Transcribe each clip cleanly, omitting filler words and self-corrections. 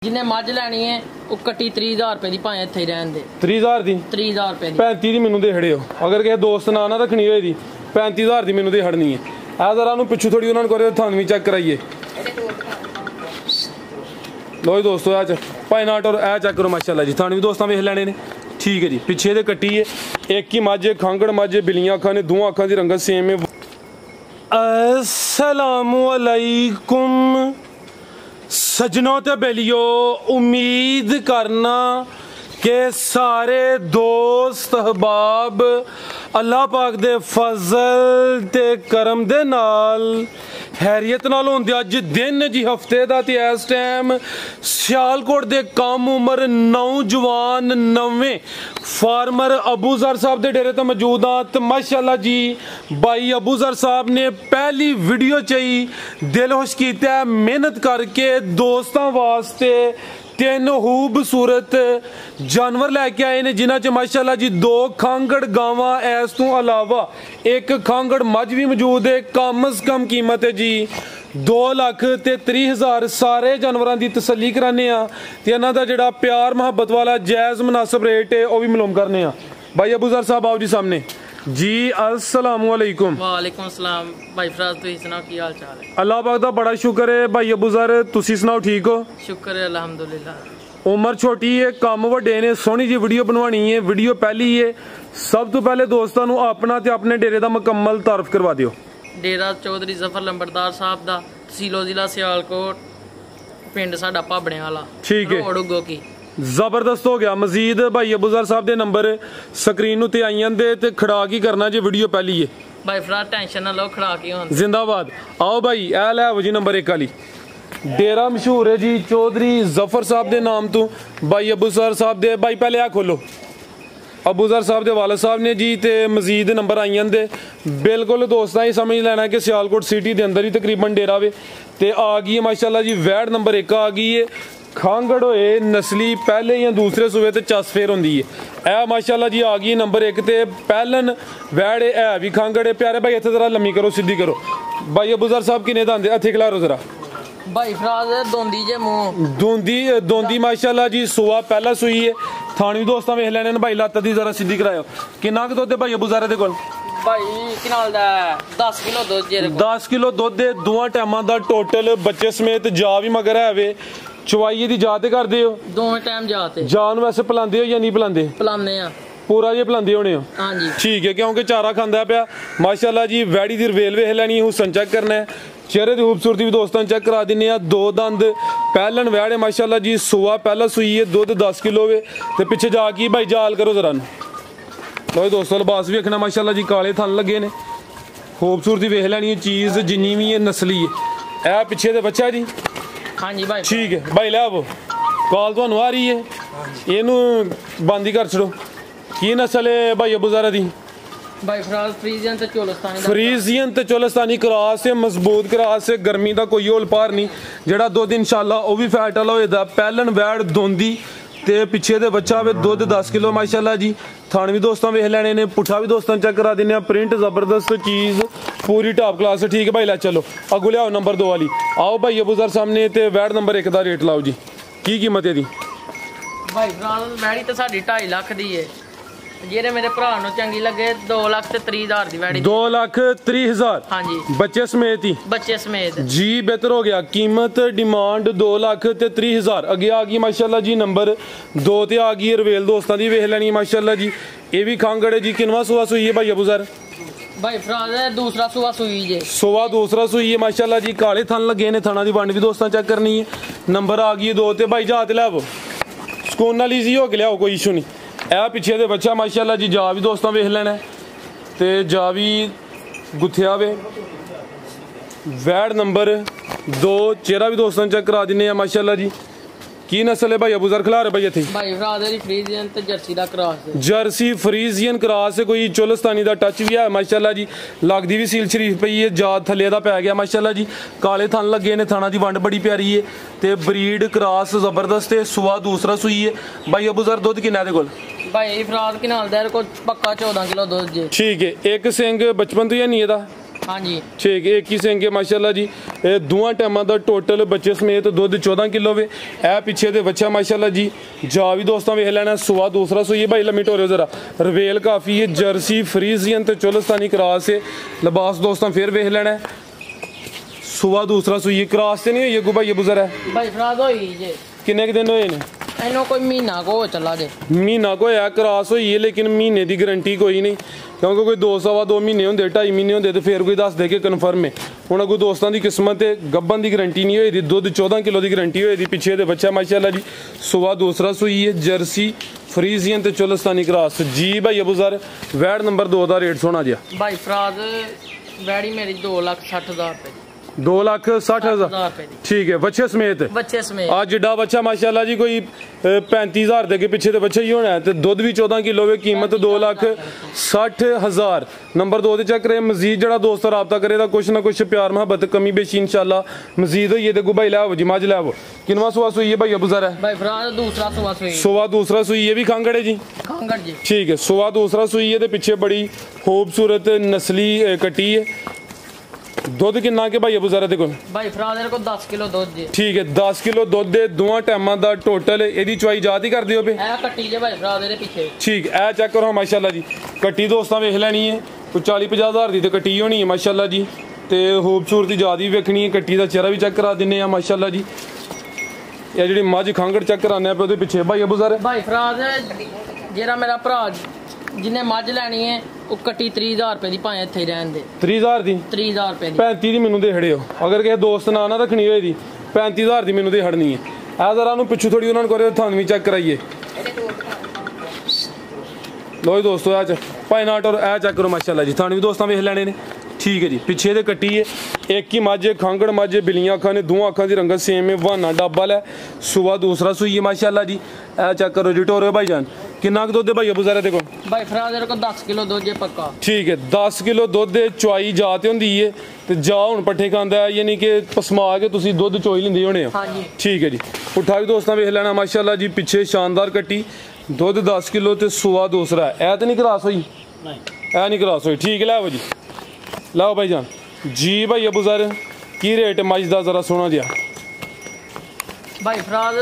जिन्हें मज लैनी है वो कट्टी 30,000 रुपए की भाएं इत्थे ही रहन दे। 30,000 दी 30,000 रुपए दी 35 दी मैनू दे खड़े हो। अगर किसी दोस्त ना ना रखनी होए दी 35,000 दी मैनू दे खड़नी है। ऐ जरा पिछू थोड़ी उन्होंने करे थानवी चेक कराइए। लो जी दोस्तों ऐ भाई नाट और ऐ चेक करो माशाल्लाह जी थानवी दोस्तां वेख लैने ने। ठीक है जी पिछे दे कट्टी है एक ही मज खांगड़ मज बिलियां अखां ने दोवां अखां दी रंगत सेम है। अस्सलामु अलैकुम सजनों ते बेलियो उम्मीद करना के सारे दोस्त अहबाब अल्लाह पाक दे फजल ते करम दे नाल हैरियत नाल होंदे। अज दिन जी हफ्ते दा ते इस टाइम सियालकोट दे कम उम्र नौजवान नवें फार्मर अबूजर साहब दे डेरे ते मौजूद हाँ। तो माशाल्लाह जी भाई अबूजर साहब ने पहली वीडियो चाहिए दिल खुश कीता मेहनत करके दोस्तों वास्ते 3 खूबसूरत जानवर लैके आए ने जिन्हां च माशाल्लाह जी 2 खांगड़ गावां इस तो अलावा एक खांगड़ मज भी मौजूद है। कम से कम कीमत है जी 2,30,000। सारे जानवरों की तसल्ली कराने ते इन्हां दा जिहड़ा प्यार मुहब्बत वाला जायज़ मुनासिब रेट है वह भी मालूम करने भाई अबूजर साहब आओ जी सामने जी। अस्सलामु अलैकुम। वालेकुम सलाम भाई फराज तुसीं सुनाओ की हाल चाल है? अल्लाह पाक दा बड़ा शुक्र है भाई अबूजर तुसीं सुनाओ ठीक हो? शुक्र है अल्हम्दुलिल्लाह। उम्र छोटी है कम वड्डे ने सोहनी जी वीडियो बनवानी है। वीडियो पहली है सब तो पहले दोस्तों को अपना ते अपने डेरे का मुकम्मल तारफ करवा दियो। डेरा चौधरी जफर लंबड़दार साहब दा तहसीलो जिला सियालकोट पिंड साडा भाबड़े वाला। ठीक है रोड उगो की जबरदस्त हो गया। मजीद भाई अबूजर साहब दे नंबर स्क्रीन उत्ते आई जांदे ते खड़ा की करना जे वीडियो पहली है भाई फराज टेंशन ना लो खड़ा की होंदे जिंदाबाद। आओ भाई ए लै जी नंबर 1 वाली डेरा मशहूर है जी चौधरी जफर साहब दे नाम तो भाई अबूजर साहब दे भाई पहले आ खोलो अबूजर साहब दे वालिद साहब ने जी ते मजीद नंबर आई जांदे। बिल्कुल दोस्तां ही समझ लेना कि सियालकोट सिटी दे अंदर ही तकरीबन डेरा वे ते आ गई है माशाल्लाह जी वैड नंबर 1 आ गई है। खांगड़ होए नस्ली पहले या दूसरे सूबे ते चस फेर होंदी है। ए माशाल्लाह जी आ गई नंबर 1 ते पहलन वैड है भी खांगड़ है। प्यारे भाई इत्थे जरा लम्मी करो सीधी करो भाई अबूजर साहब किने दांदे हथे खिलारो जरा भाई फराज दोंदी जे मुंह दोंदी माशाल्लाह जी सुआ पहला सुई है। थानवी दोस्तां वेख लैने भाई लत्त दी जरा सीधी करायो। किन्ना क दुध है भाई अबूजर दे कोल? भाई किनाल दा 10 किलो दुध जे 10 किलो दुध दे दोवां टाइमां दा टोटल बच्चे समेत जा भी मगर है वे चवाई दी जाते करदे हो? दोवें टाइम जाते जान वैसे पिलांदे हो या नहीं पिलांदे? पिलाने आ पूरा जे पिलांदे होने हो? हाँ जी ठीक है क्योंकि चारा खांदा पिया माशाल्लाह जी। वैड़ी दी रवेल वेख लैनी हुसन चेक करना है चेहरे की खूबसूरती भी दोस्तों चेक करा दिने 2 दंद पहलन वैड़ है माशाल्लाह जी। सुआ पहला सुई है दुध 10 किलो वे ते पिछे जाके भाई जाल करो जरा लो दोस्तों लिबास भी रखना माशाल्लाह जी काले थन लगे ने खूबसूरती वेख लैनी है चीज़ जिन्नी भी है नस्ली है। ए पिछे दे बच्चा जी हाँ जी भाई ठीक है भाई लै आवो कॉल तुहानू आ रही है इनू बंद ही कर छड़ो। की नस्ल है भाई अबूजर दी? भाई फराज फ्रीजियन ते चोलस्तानी फ्रीजियन ते चोलस्तानी क्रॉस है मजबूत क्रॉस है गर्मी का कोई होल पार नहीं जेड़ा दुध इंशाल्लाह वो भी फैट वाला होएदा। पहलन वैड़ दोंदी ते पिछे दे बच्चा वे दुध 10 किलो माशाल्लाह जी। थानवी दोस्तों वेख लैने ने पुट्ठा भी दोस्तों चेक करा दिने प्रिंट जबरदस्त चीज़ पूरी टॉप क्लास है। ठीक है भाई लै चलो अगू लियाओ नंबर 2 वाली आओ भाई अबूजर सामने ते वैड़ नंबर 1 का रेट लाओ जी की कीमत है दी? भाई फराज वैड़ी तो साडी 2.5 लाख दी है जेरे मेरे भरा नु चंगी लगे 2,30,000 दी वैड़ी 2,30,000 हाँ जी बच्चे समेत ही बच्चे समेत जी बेहतर हो गया। कीमत डिमांड 2,30,000 अगे आ गई माशाल्लाह जी नंबर 2 ते आ गई रवेल दोस्तां दी वेख लैनी माशाल्लाह जी। ये भी खांगड़ है जी किनवा सुआ सुई है भाई अबूजर? भाई फराज दूसरा सुआ सुई जे सुआ दूसरा सुई है माशाल्लाह जी। काले थन लगे ने थना दी वंड भी दोस्तां चेक करनी है। नंबर आ गई 2 ते भाई जात लैवो सुकून नाल ईजी हो के लियाओ कोई इशू नहीं। ए पिछे दे बच्चा माशाल्लाह जी जा भी दोस्तों वेख लैना ते जा भी गुत्थिया वे वैड नंबर 2 चेहरा भी दोस्तों चेक करा दिने माशाल्लाह जी। की नस्ल है भाई अबूजर खिलार भाई इत्थे? भाई फराज फ्रीजियन ते जर्सी दा क्रॉस है जर्सी फ्रीजियन क्रॉस है कोई चोलस्तानी दा टच भी है माशाल्लाह जी। लगदी भी सील शरीफ पई है जात थल्ले दा पै गया माशाल्लाह जी। काले थन लगे ने थाना दी वंड बड़ी प्यारी है ते ब्रीड क्रॉस जबरदस्त है। सुआ दूसरा सुई है भाई अबूजर दुध किन्ना दे कोल? भाई फराज किनाल दा को पक्का 14 किलो दुध जे। ठीक है एक सिंग बचपन तो या नहीं एदा? हाँ जी ठीक है, एक ही सेंगे माशाल्लाह जी। ਇਹ ਦੋਵਾਂ ਟਾਈਮਾਂ ਦਾ ਟੋਟਲ ਬੱਚੇ ਸਮੇਤ ਦੁੱਧ 14 ਕਿਲੋ ਵੇ। ਇਹ ਪਿੱਛੇ ਦੇ ਬੱਚਾ ਮਾਸ਼ਾਅੱਲਾ ਜੀ ਜਾ ਵੀ ਦੋਸਤਾਂ ਵੇਖ ਲੈਣਾ। ਸੁਆ ਦੂਸਰਾ ਸੂਈ ਹੈ ਭਾਈ, ਲੰਮੀ ਟੋਰਿਓ ਜ਼ਰਾ। ਰਵੇਲ ਕਾਫੀ ਹੈ, ਜਰਸੀ ਫਰੀਜ਼ੀਅਨ ਤੇ ਚੋਲਸਤਾਨੀ ਕਰਾਸ ਹੈ। ਲਿਬਾਸ ਦੋਸਤਾਂ ਫਿਰ ਵੇਖ ਲੈਣਾ। ਸੁਆ ਦੂਸਰਾ ਸੂਈ ਹੈ, ਕਰਾਸ ਤੇ ਨਹੀਂ ਹੋਈ ਅੱਗੂ ਭਾਈ ਬੁਜ਼ਰ ਹੈ भाई फराद होई जे ਕਿੰਨੇ ਕੁ ਦਿਨ ਹੋਏ ਨੇ? इनो कोई महीना को चला जे ਮਹੀਨਾ ਕੋ ਹੋਇਆ ਕਰਾਸ ਹੋਈ ਹੈ, ਲੇਕਿਨ ਮਹੀਨੇ ਦੀ ਗਾਰੰਟੀ ਕੋਈ ਨਹੀਂ, ਕਿਉਂਕਿ ਕੋਈ 2 ਮਹੀਨੇ ਹੁੰਦੇ 2.5 ਮਹੀਨੇ ਹੁੰਦੇ ਤੇ ਫਿਰ ਕੋਈ ਦੱਸ ਦੇ ਕੇ ਕਨਫਰਮ ਹੈ। ਹੁਣ ਅੱਗੋਂ ਦੋਸਤਾਂ ਦੀ ਕਿਸਮਤ ਹੈ, ਗੱਬਨ ਦੀ ਗਾਰੰਟੀ ਨਹੀਂ ਹੋਈ ਦੀ, ਦੁੱਧ 14 ਕਿਲੋ ਦੀ ਗਾਰੰਟੀ ਹੋਈ ਦੀ। ਪਿੱਛੇ ਦੇ ਬੱਚਾ ਮਾਸ਼ਾਅੱਲਾ ਜੀ ਸੁਆ ਦੂਸਰਾ ਸੂਈ ਹੈ, ਜਰਸੀ ਫਰੀਜ਼ੀਅਨ ਤੇ ਚੋਲਸਤਾਨੀ ਕਰਾਸ ਜੀ। ਭਾਈ ਅਬੂ ਜ਼ਰ ਵੈੜ ਨੰਬਰ 2 ਦਾ ਰੇਟ ਸੋਹਣਾ ਜਿਹਾ। भाई फराद वैड़ी मेरी 2,60,000 रुपए 2,60,000 रुपए दी ठीक है, ਬੱਚੇ ਸਮੇਤ। बच्चे समेत ਅੱਜ ਜਿੱਡਾ ਬੱਚਾ ਮਾਸ਼ਾਅੱਲਾ ਜੀ ਕੋਈ 35,000 ਦੇ ਅੱਗੇ ਪਿੱਛੇ ਦੇ ਬੱਚਾ ਹੀ ਹੋਣਾ ਹੈ, ਤੇ ਦੁੱਧ ਵੀ 14 ਕਿਲੋ ਵੇ। ਕੀਮਤ 2,60,000। ਨੰਬਰ 2 ਤੇ ਚੈੱਕ ਕਰੇ। ਮਜ਼ੀਦ ਜਿਹੜਾ ਦੋਸਤ ਰਾਬਤਾ ਕਰੇ ਤਾਂ ਕੁਛ ਨਾ ਕੁਛ ਪਿਆਰ ਮੁਹੱਬਤ ਕਮੀ ਬੇਸ਼ੀ ਇਨਸ਼ਾਅੱਲਾ ਮਜ਼ੀਦ ਹੋਈਏ ਤੇ ਗੁਬਾਈ ਲੈ ਆਵੋ ਜੀ, ਮੱਝ ਲੈ ਆਵੋ। ਕਿੰਨਵਾ ਸੁਆ ਸੂਈ ਹੈ ਭਾਈ ਅਬੂ ਜ਼ਰ? ਹੈ भाई फराद दूसरा सुबह सुई ਸੁਆ ਦੂਸਰਾ ਸੂਈ ਹੈ ਵੀ ਖਾਂਗੜੇ ਜੀ। खांगड़ जी ठीक है, सुआ दूसरा सूई है, पिछे बड़ी खूबसूरत नस्ली कटी है। दुध किन्ना के भाई अबू ज़रा देखो? भाई फराद को 10 किलो दूध जी। ठीक है, 10 किलो दुध दे दोवां टाइमां दा टोटल एदी चवाई जात ही कर दियो पे। ए कट्टी जे भाई फराद दे पीछे ठीक है, चेक करो माशाल्लाह जी। कट्टी दोस्तां वेख लैनी है, कोई 40-50 हज़ार दी ते कट्टी होनी है माशाल्लाह जी। ते खूबसूरती ज़्यादा ही वेखनी है। कट्टी दा चेहरा भी चेक करा दिन्ने आ माशाल्लाह जी। ਇਹ ਜਿਹੜੀ ਮੱਝ ਖਾਂਗੜ ਚੈੱਕ ਕਰਾਉਂਦੇ ਆਪਾਂ ਉਹਦੇ ਪਿੱਛੇ ਭਾਈ ਅਬੂ ਜ਼ਰ। भाई फराद ਜਿਹੜਾ ਮੇਰਾ ਭਰਾ ਜਿਹਨੇ ਮੱਝ ਲੈਣੀ ਹੈ ਉਹ ਕੱਟੀ 30,000 ਰੁਪਏ ਦੀ ਭਾਵੇਂ ਇੱਥੇ ਹੀ ਰਹਿਣ ਦੇ। 30,000 ਦੀ? 30,000 ਰੁਪਏ ਦੀ 35 ਦੀ ਮੈਨੂੰ ਦੇ ਖੜਿਓ। ਅਗਰ ਕਿਸੇ ਦੋਸਤ ਨਾਲ ਨਾ ਰੱਖਣੀ ਹੋਏ ਦੀ 35,000 ਦੀ ਮੈਨੂੰ ਦੇ ਖੜਨੀ ਹੈ। ਇਹ ਜ਼ਰਾ ਨੂੰ ਪਿੱਛੋਂ ਥੋੜੀ ਉਹਨਾਂ ਨੂੰ ਕਰਿਓ, ਤੁਹਾਨੂੰ ਵੀ ਚੈੱਕ ਕਰਾਈਏ। ਲੋ ਜੀ ਦੋਸਤੋ, ਇਹ ਭਾਈ ਨਾਟ ਔਰ ਇਹ ਚੈੱਕ ਕਰੋ ਮਾਸ਼ਾਅੱਲਾ ਜੀ। ਤੁਹਾਨੂੰ ਵੀ ਦੋਸਤਾਂ ਵੇਖ ਲੈਣੇ ਨੇ। ਠੀਕ ਹੈ ਜੀ, ਪਿੱਛੇ ਦੇ ਕੱਟੀ ਹੈ, ਇੱਕ ਹੀ ਮੱਝ ਖਾਂਗੜ ਮੱਝ, ਬਿਲੀਆਂ ਅੱਖਾਂ ਨੇ, ਦੋਵਾਂ ਅੱਖਾਂ ਦੀ ਰੰਗਤ ਸੇਮ ਹੈ, ਬਹਾਨਾ ਡੱਬਲ ਹੈ। ਸੁਬਾ ਦੂਸਰਾ ਸੂਈ ਹੈ ਮਾਸ਼ਾਅੱਲਾ ਜੀ। ਇਹ ਚੈੱਕ ਕਰੋ ਜੀ ਟੋਰਿਓ ਭਾਈ ਜਾਨ। ਕਿੰਨਾ ਕੁ ਦੁੱਧ ਹੈ ਭਾਈ ਅਬੂ ਜ਼ਰਾ ਦੇਖੋ? भाई फराद को 10 किलो दूध जे पक्का। ठीक है, 10 किलो ਦੁੱਧ ਦੇ ਚੁਆਈ ਜਾਤ ਹੁੰਦੀ ਹੈ ਤੇ ਜਾ ਹੁਣ ਪੱਠੇ ਖਾਂਦਾ ਹੈ, ਯਾਨੀ ਕਿ ਪਸਮਾ ਕੇ ਤੁਸੀਂ ਦੁੱਧ ਚੋਈ ਲੈਂਦੇ ਹੋਣੇ ਆ। हाँ जी ਠੀਕ ਹੈ ਜੀ, ਉਠਾ ਵੀ ਦੋਸਤਾਂ ਵੇਖ ਲੈਣਾ ਮਾਸ਼ਾਅੱਲਾ ਜੀ। ਪਿੱਛੇ ਸ਼ਾਨਦਾਰ ਕੱਟੀ, ਦੁੱਧ 10 ਕਿਲੋ ਤੇ ਸੁਆ ਦੂਸਰਾ। ਇਹ ਤਾਂ ਨਹੀਂ ਕਰਾਸ ਹੋਈ? नहीं ਇਹ ਨਹੀਂ ਕਰਾਸ ਹੋਈ। ਠੀਕ ਹੈ, ਲਾਓ ਜੀ, ਲਾਓ ਭਾਈ ਜਾਨ ਜੀ। ਭਾਈ ਅਬੂ ਜ਼ਰ ਕੀ ਰੇਟ ਮੱਝ ਦਾ ਜ਼ਰਾ ਸੋਹਣਾ ਜਿਹਾ? भाई फराद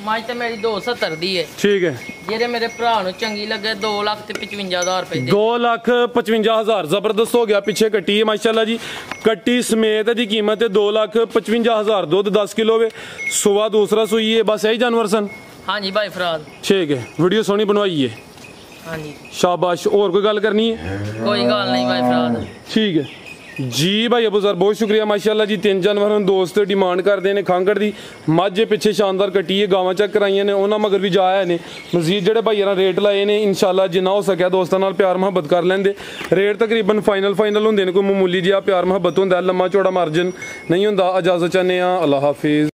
मझ ਤੇ ਮੇਰੀ 270 ਦੀ ਹੈ। ਠੀਕ ਹੈ, ਜਿਹੜੇ ਮੇਰੇ ਭਰਾ ਨੂੰ ਚੰਗੀ ਲੱਗੇ 2,55,000 ਰੁਪਏ ਦੀ। 2,55,000 ਜ਼ਬਰਦਸਤ ਹੋ ਗਿਆ। ਪਿੱਛੇ ਕੱਟੀ ਹੈ ਮਾਸ਼ਾਅੱਲਾ ਜੀ। ਕੱਟੀ ਸਮੇਤ ਦੀ ਕੀਮਤ ਹੈ 2,55,000। ਦੁੱਧ 10 ਕਿਲੋ ਵੇ। ਸੁਆ ਦੂਸਰਾ ਸੂਈ ਹੈ। ਬਸ ਇਹੀ ਜਾਨਵਰ ਸਨ? हाँ जी भाई फराद ठीक है, वीडियो सोहनी बनवाई है, हाँ जी शाबाश। और कोई गल करनी है? कोई गल नहीं भाई फराद। ठीक है जी भाई अबू ज़र, बहुत शुक्रिया माशाल्लाह जी। 3 जानवर दोस्त डिमांड करते हैं खांगड़ की मझ पिछे शानदार कट्टी है, गावां चेक कराइया ने, उन्होंने मगर भी जाया ने। मजीद जोड़े भाई रेट लाए ने इंशाल्लाह जिन्ना हो सके दोस्तों नाल प्यार मुहब्बत कर लेंदे। रेट तकरीबन फाइनल होंदे ने, कोई मामूली जिहा प्यार मुहब्बत होंदा, लम्मा चौड़ा मार्जिन नहीं होंदा। इजाजत चाहते हैं, अल्लाह हाफिज़।